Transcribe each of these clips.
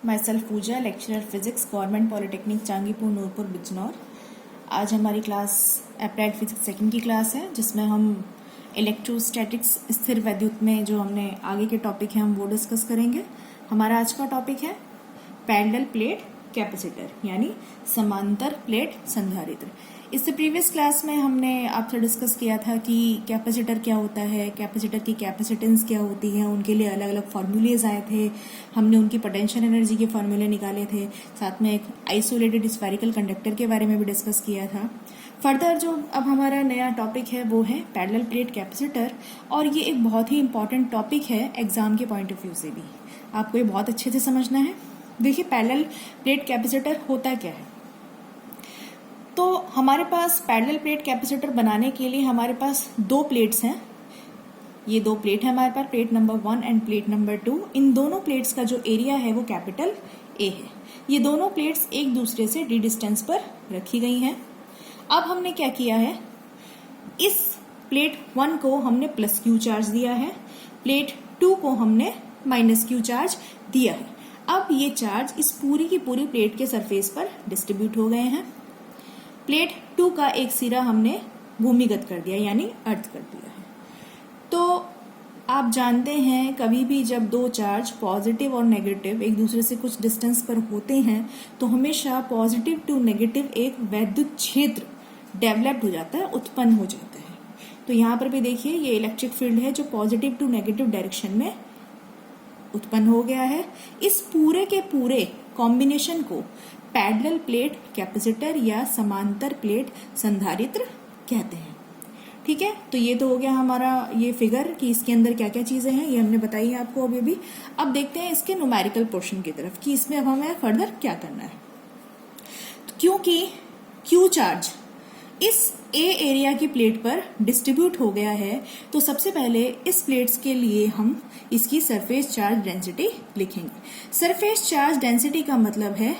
My self Pooja, lecturer physics, government polytechnic Changipur Noorpur Bijnor. आज हमारी class applied physics second की class है, जिसमें हम इलेक्ट्रोस्टैटिक्स स्थिर वैद्युत में जो हमने आगे के टॉपिक हैं हम वो डिस्कस करेंगे। हमारा आज का टॉपिक है पैरेलल प्लेट कैपेसिटर, यानी समांतर प्लेट संधारित्र। इससे प्रीवियस क्लास में हमने आपसे डिस्कस किया था कि कैपेसिटर क्या होता है, कैपेसिटर की कैपेसिटेंस क्या होती है, उनके लिए अलग अलग फॉर्मूलेज आए थे, हमने उनकी पोटेंशियल एनर्जी के फॉर्मूले निकाले थे, साथ में एक आइसोलेटेड स्फेरिकल कंडक्टर के बारे में भी डिस्कस किया था। फर्दर जो अब हमारा नया टॉपिक है वो है पैरेलल प्लेट कैपेसिटर, और ये एक बहुत ही इंपॉर्टेंट टॉपिक है एग्जाम के पॉइंट ऑफ व्यू से भी, आपको ये बहुत अच्छे से समझना है। देखिए, पैरेलल प्लेट कैपेसिटर होता क्या है। तो हमारे पास पैरेलल प्लेट कैपेसिटर बनाने के लिए हमारे पास दो प्लेट्स हैं। ये दो प्लेट है हमारे पास, plate number 1 and plate number 2। इन दोनों प्लेट्स का जो एरिया है वो कैपिटल ए है। ये दोनों प्लेट्स एक दूसरे से डी डिस्टेंस पर रखी गई हैं। अब हमने क्या किया है, इस प्लेट 1 को हमने प्लस क्यू चार्ज दिया है, प्लेट 2 को हमने माइनस क्यू चार्ज दिया है। अब ये चार्ज इस पूरी की पूरी प्लेट के सरफेस पर डिस्ट्रीब्यूट हो गए हैं। प्लेट 2 का एक सिरा हमने भूमिगत कर दिया, यानी अर्थ कर दिया है। तो आप जानते हैं, कभी भी जब दो चार्ज पॉजिटिव और नेगेटिव एक दूसरे से कुछ डिस्टेंस पर होते हैं तो हमेशा पॉजिटिव टू नेगेटिव एक वैद्युत क्षेत्र डेवलप्ड हो जाता है, उत्पन्न हो जाता है। तो यहाँ पर भी देखिए, ये इलेक्ट्रिक फील्ड है जो पॉजिटिव टू नेगेटिव डायरेक्शन में उत्पन्न हो गया है। इस पूरे के पूरे कॉम्बिनेशन को पैरेलल प्लेट कैपेसिटर या समांतर प्लेट संधारित्र कहते हैं। ठीक है, तो ये तो हो गया हमारा ये फिगर कि इसके अंदर क्या क्या चीजें हैं, ये हमने बताई है आपको अभी भी। अब देखते हैं इसके न्यूमेरिकल पोर्शन की तरफ कि इसमें अब हमें फर्दर क्या करना है। तो क्योंकि क्यू चार्ज इस ए एरिया की प्लेट पर डिस्ट्रीब्यूट हो गया है, तो सबसे पहले इस प्लेट्स के लिए हम इसकी सरफेस चार्ज डेंसिटी लिखेंगे। सरफेस चार्ज डेंसिटी का मतलब है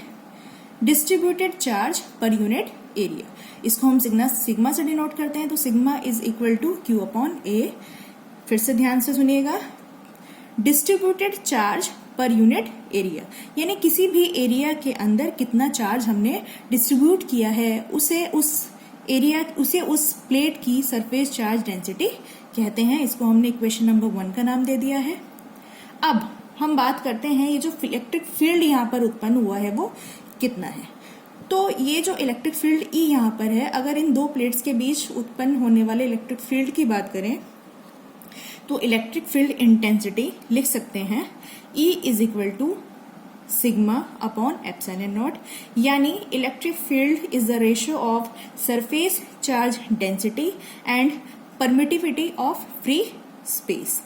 डिस्ट्रीब्यूटेड चार्ज पर यूनिट एरिया। इसको हम सिग्मा से डिनोट करते हैं, तो sigma is equal to Q upon A. फिर से ध्यान से सुनिएगा, डिस्ट्रीब्यूटेड चार्ज पर यूनिट एरिया, यानी किसी भी एरिया के अंदर कितना चार्ज हमने डिस्ट्रीब्यूट किया है उसे उस प्लेट की सरफेस चार्ज डेंसिटी कहते हैं। इसको हमने इक्वेशन नंबर 1 का नाम दे दिया है। अब हम बात करते हैं, ये जो इलेक्ट्रिक फील्ड यहाँ पर उत्पन्न हुआ है वो कितना है। तो ये जो इलेक्ट्रिक फील्ड ई यहाँ पर है, अगर इन दो प्लेट्स के बीच उत्पन्न होने वाले इलेक्ट्रिक फील्ड की बात करें तो इलेक्ट्रिक फील्ड इंटेंसिटी लिख सकते हैं E is equal to sigma upon epsilon naught, यानी electric field is the ratio of surface charge density and permittivity of free space.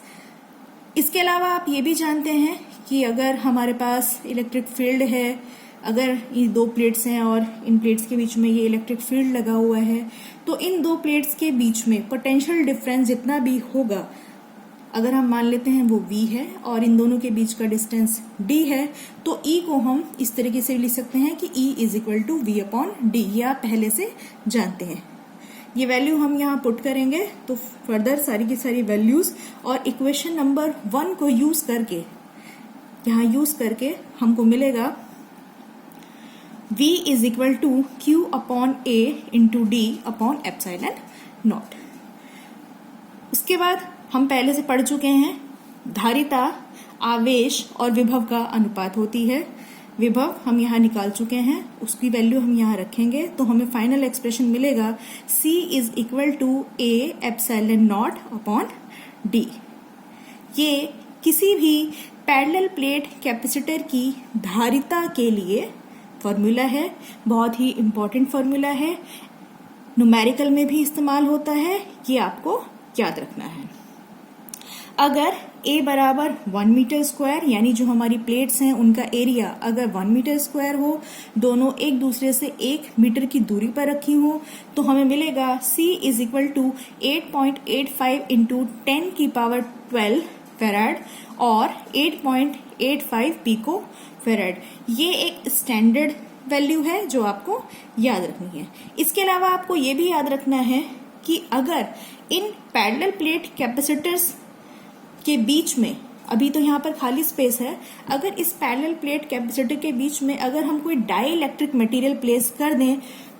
इसके अलावा आप ये भी जानते हैं कि अगर हमारे पास इलेक्ट्रिक फील्ड है, अगर ये दो प्लेट्स हैं और इन प्लेट्स के बीच में ये इलेक्ट्रिक फील्ड लगा हुआ है, तो इन दो प्लेट्स के बीच में पोटेंशियल डिफरेंस जितना भी होगा, अगर हम मान लेते हैं वो V है और इन दोनों के बीच का डिस्टेंस D है, तो E को हम इस तरीके से लिख सकते हैं कि E is equal to V upon D। ये आप पहले से जानते हैं। ये वैल्यू हम यहाँ पुट करेंगे तो फर्दर सारी की सारी वैल्यूज और इक्वेशन नंबर 1 को यूज करके हमको मिलेगा V is equal to Q upon A into D upon epsilon naught. उसके बाद हम पहले से पढ़ चुके हैं, धारिता आवेश और विभव का अनुपात होती है। विभव हम यहाँ निकाल चुके हैं, उसकी वैल्यू हम यहाँ रखेंगे तो हमें फाइनल एक्सप्रेशन मिलेगा C is equal to A epsilon naught upon D। ये किसी भी पैरेलल प्लेट कैपेसिटर की धारिता के लिए फॉर्मूला है, बहुत ही इंपॉर्टेंट फॉर्मूला है, न्यूमेरिकल में भी इस्तेमाल होता है, ये आपको याद रखना है। अगर A बराबर 1 मीटर स्क्वायर, यानी जो हमारी प्लेट्स हैं उनका एरिया अगर 1 मीटर स्क्वायर हो, दोनों एक दूसरे से 1 मीटर की दूरी पर रखी हो, तो हमें मिलेगा C is equal to 8.85 into 10 की पावर 12 फेराड और 8.85 पिको फेराड। ये एक स्टैंडर्ड वैल्यू है जो आपको याद रखनी है। इसके अलावा आपको ये भी याद रखना है कि अगर इन पैरेलल प्लेट कैपेसिटर्स के बीच में अभी तो यहाँ पर खाली स्पेस है। अगर इस पैरेलल प्लेट कैपेसिटर के बीच में अगर हम कोई डाई इलेक्ट्रिक मटेरियल प्लेस कर दें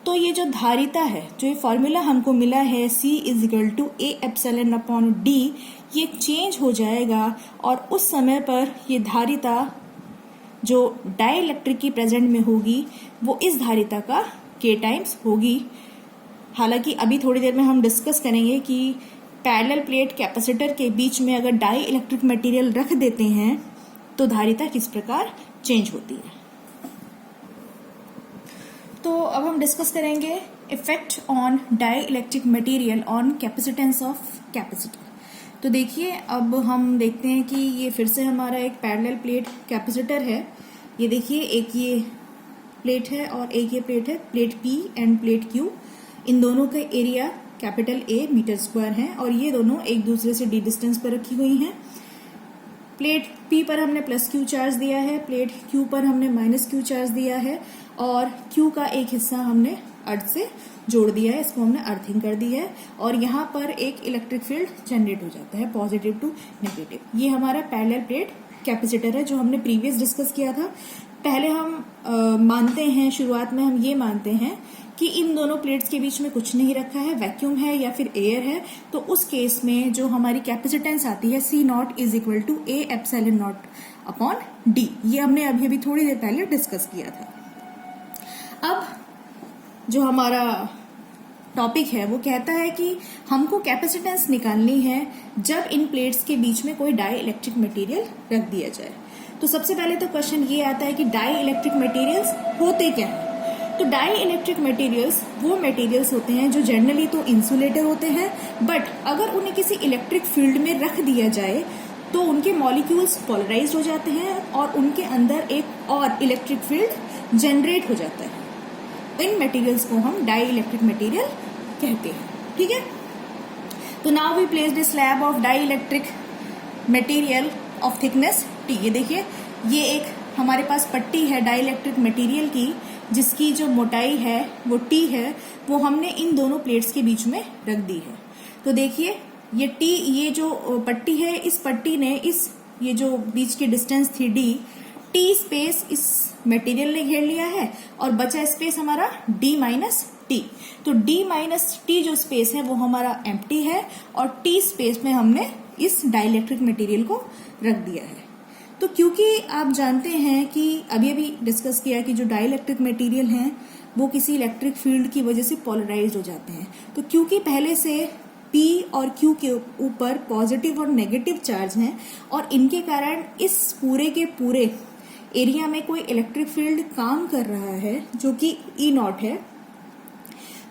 तो ये जो धारिता है, जो ये फॉर्मूला हमको मिला है C = A एप्सिलॉन / D, ये चेंज हो जाएगा और उस समय पर ये धारिता जो डाई इलेक्ट्रिक की प्रेजेंट में होगी वो इस धारिता का K टाइम्स होगी। हालांकि अभी थोड़ी देर में हम डिस्कस करेंगे कि पैरेलल प्लेट कैपेसिटर के बीच में अगर डाई इलेक्ट्रिक मटेरियल रख देते हैं तो धारिता किस प्रकार चेंज होती है। तो अब हम डिस्कस करेंगे effect on dielectric material on capacitance of capacitor. तो देखिए, अब हम देखते हैं कि ये फिर से हमारा एक पैरेलल प्लेट कैपेसिटर है। ये देखिए, एक ये प्लेट है और एक ये प्लेट है, plate P and plate Q। इन दोनों का area capital A metre square है और ये दोनों एक दूसरे से d डिस्टेंस पर रखी हुई हैं। प्लेट P पर हमने +Q चार्ज दिया है, प्लेट Q पर हमने -Q चार्ज दिया है और Q का एक हिस्सा हमने अर्थ से जोड़ दिया है, इसको हमने अर्थिंग कर दी है और यहाँ पर एक इलेक्ट्रिक फील्ड जनरेट हो जाता है पॉजिटिव टू नेगेटिव। ये हमारा पैरेलल प्लेट कैपेसिटर है जो हमने प्रीवियस डिस्कस किया था। पहले हम मानते हैं, शुरुआत में हम ये मानते हैं कि इन दोनों प्लेट्स के बीच में कुछ नहीं रखा है, वैक्यूम है या फिर एयर है। तो उस केस में जो हमारी कैपेसिटेंस आती है C0 = A एप्सिलॉन / D। ये हमने अभी थोड़ी देर पहले डिस्कस किया था। अब जो हमारा टॉपिक है वो कहता है कि हमको कैपेसिटेंस निकालनी है जब इन प्लेट्स के बीच में कोई डाई इलेक्ट्रिक मटेरियल रख दिया जाए। तो सबसे पहले तो क्वेश्चन ये आता है कि डाई इलेक्ट्रिक मटेरियल्स होते क्या हैं। तो डाई इलेक्ट्रिक मटेरियल्स वो मटेरियल्स होते हैं जो जनरली तो इंसुलेटर होते हैं, बट अगर उन्हें किसी इलेक्ट्रिक फील्ड में रख दिया जाए तो उनके मॉलिक्यूल्स पोलराइज्ड हो जाते हैं और उनके अंदर एक और इलेक्ट्रिक फील्ड जनरेट हो जाता है। इन मटेरियल्स को हम डाई इलेक्ट्रिक मटेरियल कहते हैं। ठीक है, तो now we placed a slab of dielectric material of thickness T। ये देखिए, ये एक हमारे पास पट्टी है डाई इलेक्ट्रिक मटेरियल की जिसकी जो मोटाई है वो T है, वो हमने इन दोनों प्लेट्स के बीच में रख दी है। तो देखिए, ये T, ये जो पट्टी है, इस पट्टी ने ये जो बीच की डिस्टेंस थी D, T स्पेस इस मटेरियल ने घेर लिया है और बचा स्पेस हमारा D - T। तो D - T जो स्पेस है वो हमारा एम्प्टी है और T स्पेस में हमने इस डाइलेक्ट्रिक मटेरियल को रख दिया है। तो क्योंकि आप जानते हैं कि अभी डिस्कस किया कि जो डाइलेक्ट्रिक मटेरियल हैं वो किसी इलेक्ट्रिक फील्ड की वजह से पोलराइज्ड हो जाते हैं। तो क्योंकि पहले से P और Q के ऊपर पॉजिटिव और नेगेटिव चार्ज हैं और इनके कारण इस पूरे के पूरे एरिया में कोई इलेक्ट्रिक फील्ड काम कर रहा है जो कि E0 है,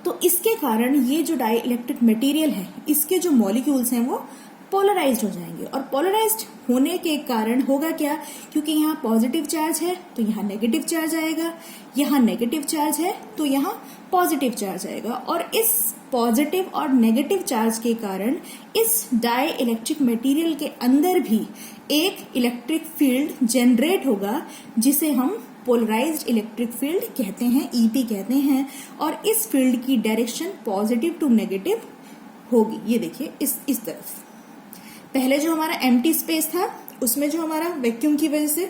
तो इसके कारण ये जो डाई इलेक्ट्रिक मटेरियल है इसके जो मॉलिक्यूल्स हैं वो पोलराइज्ड हो जाएंगे। और पोलराइज्ड होने के कारण होगा क्या, क्योंकि यहाँ पॉजिटिव चार्ज है तो यहाँ नेगेटिव चार्ज आएगा, यहाँ नेगेटिव चार्ज है तो यहाँ पॉजिटिव चार्ज आएगा और इस पॉजिटिव और नेगेटिव चार्ज के कारण इस डाई इलेक्ट्रिक मटेरियल के अंदर भी एक इलेक्ट्रिक फील्ड जनरेट होगा जिसे हम पोलराइज्ड इलेक्ट्रिक फील्ड कहते हैं, EP कहते हैं। और इस फील्ड की डायरेक्शन पॉजिटिव टू नेगेटिव होगी। ये देखिए, इस तरफ पहले जो हमारा एम्प्टी स्पेस था उसमें जो हमारा वैक्यूम की वजह से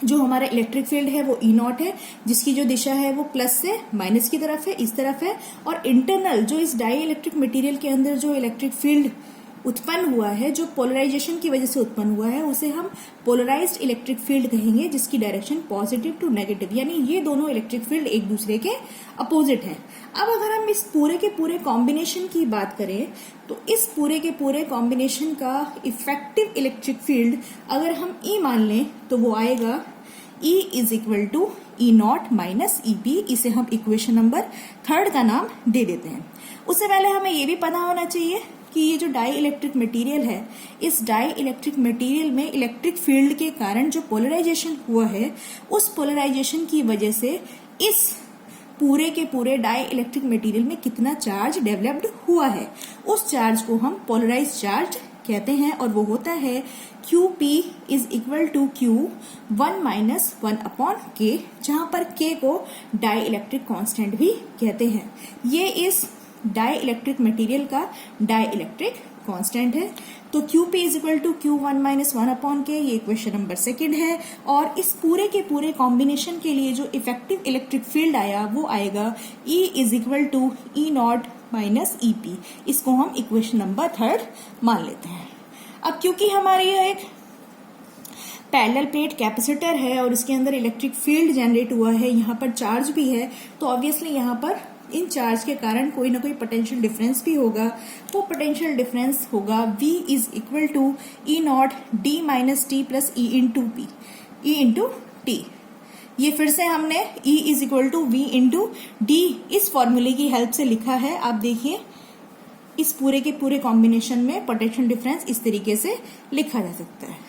जो हमारा इलेक्ट्रिक फील्ड है वो E0 है, जिसकी जो दिशा है वो प्लस से माइनस की तरफ है, इस तरफ है। और इंटरनल जो इस डाई इलेक्ट्रिक मटेरियल के अंदर जो इलेक्ट्रिक फील्ड उत्पन्न हुआ है, जो पोलराइजेशन की वजह से उत्पन्न हुआ है, उसे हम पोलराइज्ड इलेक्ट्रिक फील्ड कहेंगे, जिसकी डायरेक्शन पॉजिटिव टू नेगेटिव, यानी ये दोनों इलेक्ट्रिक फील्ड एक दूसरे के अपोजिट हैं। अब अगर हम इस पूरे के पूरे कॉम्बिनेशन की बात करें तो इस पूरे के पूरे कॉम्बिनेशन का इफेक्टिव इलेक्ट्रिक फील्ड अगर हम E मान लें तो वो आएगा E = E0 - EP। इसे हम इक्वेशन नंबर 3 का नाम दे देते हैं। उससे पहले हमें ये भी पता होना चाहिए कि ये जो डाई इलेक्ट्रिक मटेरियल है, इस डाई इलेक्ट्रिक मटेरियल में इलेक्ट्रिक फील्ड के कारण जो पोलराइजेशन हुआ है, उस पोलराइजेशन की वजह से इस पूरे के पूरे डाई इलेक्ट्रिक मटेरियल में कितना चार्ज डेवलप्ड हुआ है, उस चार्ज को हम पोलराइज्ड चार्ज कहते हैं और वो होता है QP = Q1 - 1/K, जहां पर K को डाई इलेक्ट्रिक कांस्टेंट भी कहते हैं। ये इस डाई इलेक्ट्रिक मटेरियल का डाई इलेक्ट्रिक कांस्टेंट है। तो QP is equal to Q1 minus 1 upon K, ये इक्वेशन नंबर सेकेंड है। और इस पूरे के पूरे कॉम्बिनेशन के लिए जो इफेक्टिव इलेक्ट्रिक फील्ड आया वो आएगा E is equal to E naught minus EP। इसको हम इक्वेशन नंबर थर्ड मान लेते हैं। अब क्योंकि हमारे यह एक पैरेलल प्लेट कैपेसिटर है और इसके अंदर इलेक्ट्रिक फील्ड जनरेट हुआ है, यहाँ पर चार्ज भी है, तो ऑब्वियसली यहाँ पर इन चार्ज के कारण कोई ना कोई पोटेंशियल डिफरेंस भी होगा। वो पोटेंशियल डिफरेंस होगा V is equal to E naught D minus T plus E into T। ये फिर से हमने E is equal to V into D इस फॉर्मूले की हेल्प से लिखा है। आप देखिए इस पूरे के पूरे कॉम्बिनेशन में पोटेंशियल डिफरेंस इस तरीके से लिखा जा सकता है।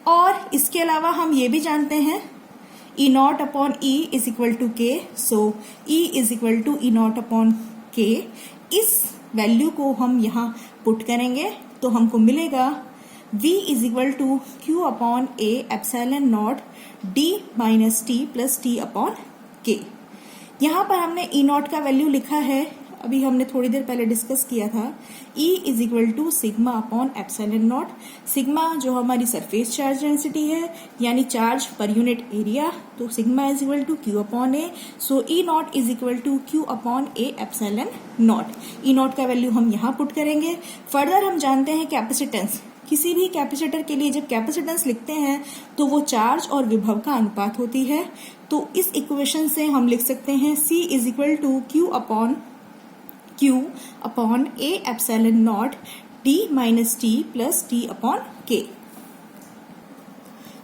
और इसके अलावा हम ये भी जानते हैं E naught upon E is equal to K, so E is equal to E naught upon K। इस वैल्यू को हम यहाँ पुट करेंगे तो हमको मिलेगा V is equal to Q upon A epsilon naught D minus T plus T upon K। यहाँ पर हमने E नॉट का वैल्यू लिखा है, अभी हमने थोड़ी देर पहले डिस्कस किया था। E is equal to sigma upon epsilon naught. Sigma जो हमारी सरफेस चार्ज डेंसिटी है यानी चार्ज पर यूनिट एरिया, तो sigma is equal to Q upon A। So E naught is equal to Q upon A epsilon naught. E naught का value हम यहाँ put करेंगे। फर्दर हम जानते हैं कैपेसिटेंस, किसी भी कैपेसिटर के लिए जब कैपेसिटेंस लिखते हैं तो वो चार्ज और विभव का अनुपात होती है। तो इस इक्वेशन से हम लिख सकते हैं C is equal to Q upon A epsilon naught D minus T plus T upon K।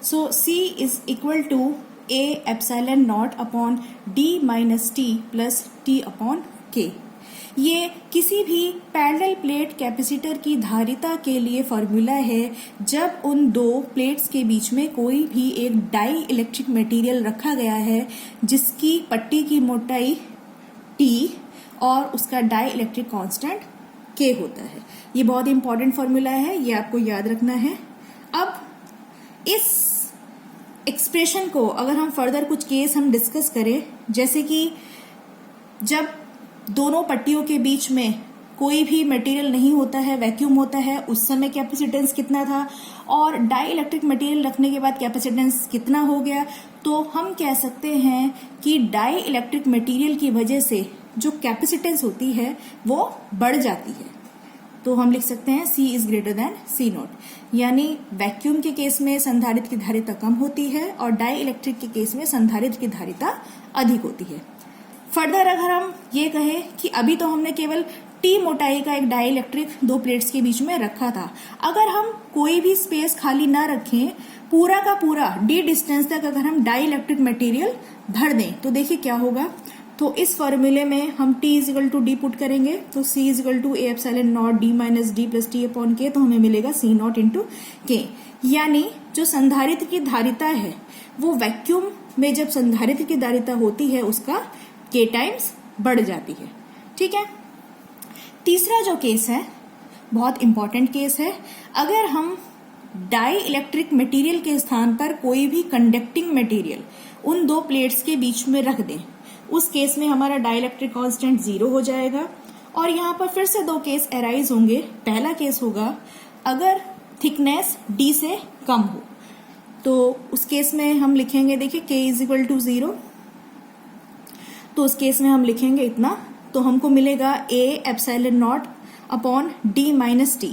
So C is equal to A epsilon naught upon D minus T plus T upon K। ये किसी भी parallel plate capacitor की धारिता के लिए formula है जब उन दो प्लेट्स के बीच में कोई भी एक डाई इलेक्ट्रिक मटेरियल रखा गया है जिसकी पट्टी की मोटाई T और उसका डाई इलेक्ट्रिक कांस्टेंट K होता है। ये बहुत इंपॉर्टेंट फॉर्मूला है, ये आपको याद रखना है। अब इस एक्सप्रेशन को अगर हम फर्दर कुछ केस हम डिस्कस करें, जैसे कि जब दोनों पट्टियों के बीच में कोई भी मटेरियल नहीं होता है, वैक्यूम होता है, उस समय कैपेसिटेंस कितना था और डाई इलेक्ट्रिक मटेरियल रखने के बाद कैपेसिटेंस कितना हो गया, तो हम कह सकते हैं कि डाई इलेक्ट्रिक मटेरियल की वजह से जो कैपेसिटेंस होती है वो बढ़ जाती है। तो हम लिख सकते हैं C is greater than C not, यानी वैक्यूम के केस में संधारित्र की धारिता कम होती है और डाई इलेक्ट्रिक के केस में संधारित्र की धारिता अधिक होती है। फर्दर अगर हम ये कहें कि अभी तो हमने केवल T मोटाई का एक डाई इलेक्ट्रिक दो प्लेट्स के बीच में रखा था, अगर हम कोई भी स्पेस खाली ना रखें, पूरा का पूरा D डिस्टेंस तक अगर हम डाई इलेक्ट्रिक मटेरियल भर दें तो देखिए क्या होगा। तो इस फॉर्मूले में हम T is equal to D put करेंगे तो C is equal to A epsilon naught D minus D plus T upon K, तो हमें मिलेगा C नॉट इंटू K। यानी जो संधारित्र की धारिता है वो वैक्यूम में जब संधारित्र की धारिता होती है उसका K टाइम्स बढ़ जाती है। ठीक है। तीसरा जो केस है बहुत इंपॉर्टेंट केस है, अगर हम डाई इलेक्ट्रिक मटेरियल के स्थान पर कोई भी कंडक्टिंग मटेरियल उन दो प्लेट्स के बीच में रख दें, उस केस में हमारा डाई इलेक्ट्रिक कांस्टेंट 0 हो जाएगा। और यहाँ पर फिर से दो केस अराइज होंगे। पहला केस होगा अगर थिकनेस D से कम हो, तो उस केस में हम लिखेंगे, देखिए K इज इक्वल टू 0, तो उस केस में हम लिखेंगे इतना, तो हमको मिलेगा A epsilon naught upon D minus T।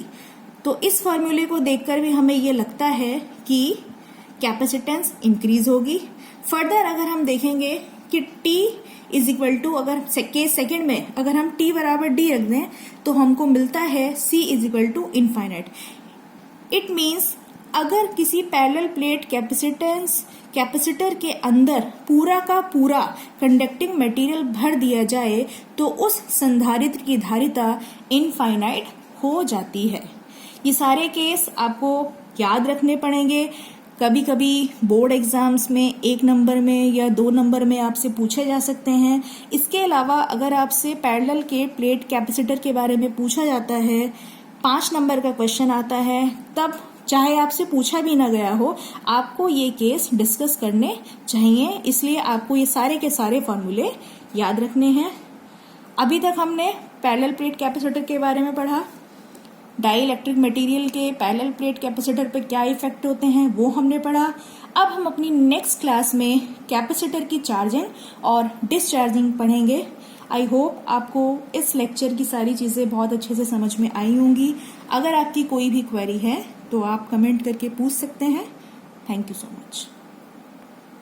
तो इस फॉर्मूले को देखकर भी हमें ये लगता है कि कैपेसिटेंस इंक्रीज होगी। फर्दर अगर हम देखेंगे कि T इज इक्वल टू, अगर केस सेकेंड में अगर हम T बराबर D रख दें तो हमको मिलता है C is equal to infinite. It means अगर किसी पैरेलल प्लेट कैपेसिटर के अंदर पूरा का पूरा कंडक्टिंग मटेरियल भर दिया जाए तो उस संधारित्र की धारिता इनफाइनाइट हो जाती है। ये सारे केस आपको याद रखने पड़ेंगे। कभी कभी बोर्ड एग्जाम्स में 1 नंबर में या 2 नंबर में आपसे पूछे जा सकते हैं। इसके अलावा अगर आपसे पैरेलल के प्लेट कैपेसिटर के बारे में पूछा जाता है, 5 नंबर का क्वेश्चन आता है, तब चाहे आपसे पूछा भी ना गया हो, आपको ये केस डिस्कस करने चाहिए। इसलिए आपको ये सारे के सारे फॉर्मूले याद रखने हैं। अभी तक हमने पैरेलल प्लेट कैपेसिटर के बारे में पढ़ा। डाई इलेक्ट्रिक मटेरियल के पैरेलल प्लेट कैपेसिटर पे क्या इफेक्ट होते हैं वो हमने पढ़ा। अब हम अपनी नेक्स्ट क्लास में कैपेसिटर की चार्जिंग और डिस्चार्जिंग पढ़ेंगे। आई होप आपको इस लेक्चर की सारी चीज़ें बहुत अच्छे से समझ में आई होंगी। अगर आपकी कोई भी क्वेरी है तो आप कमेंट करके पूछ सकते हैं। Thank you so much.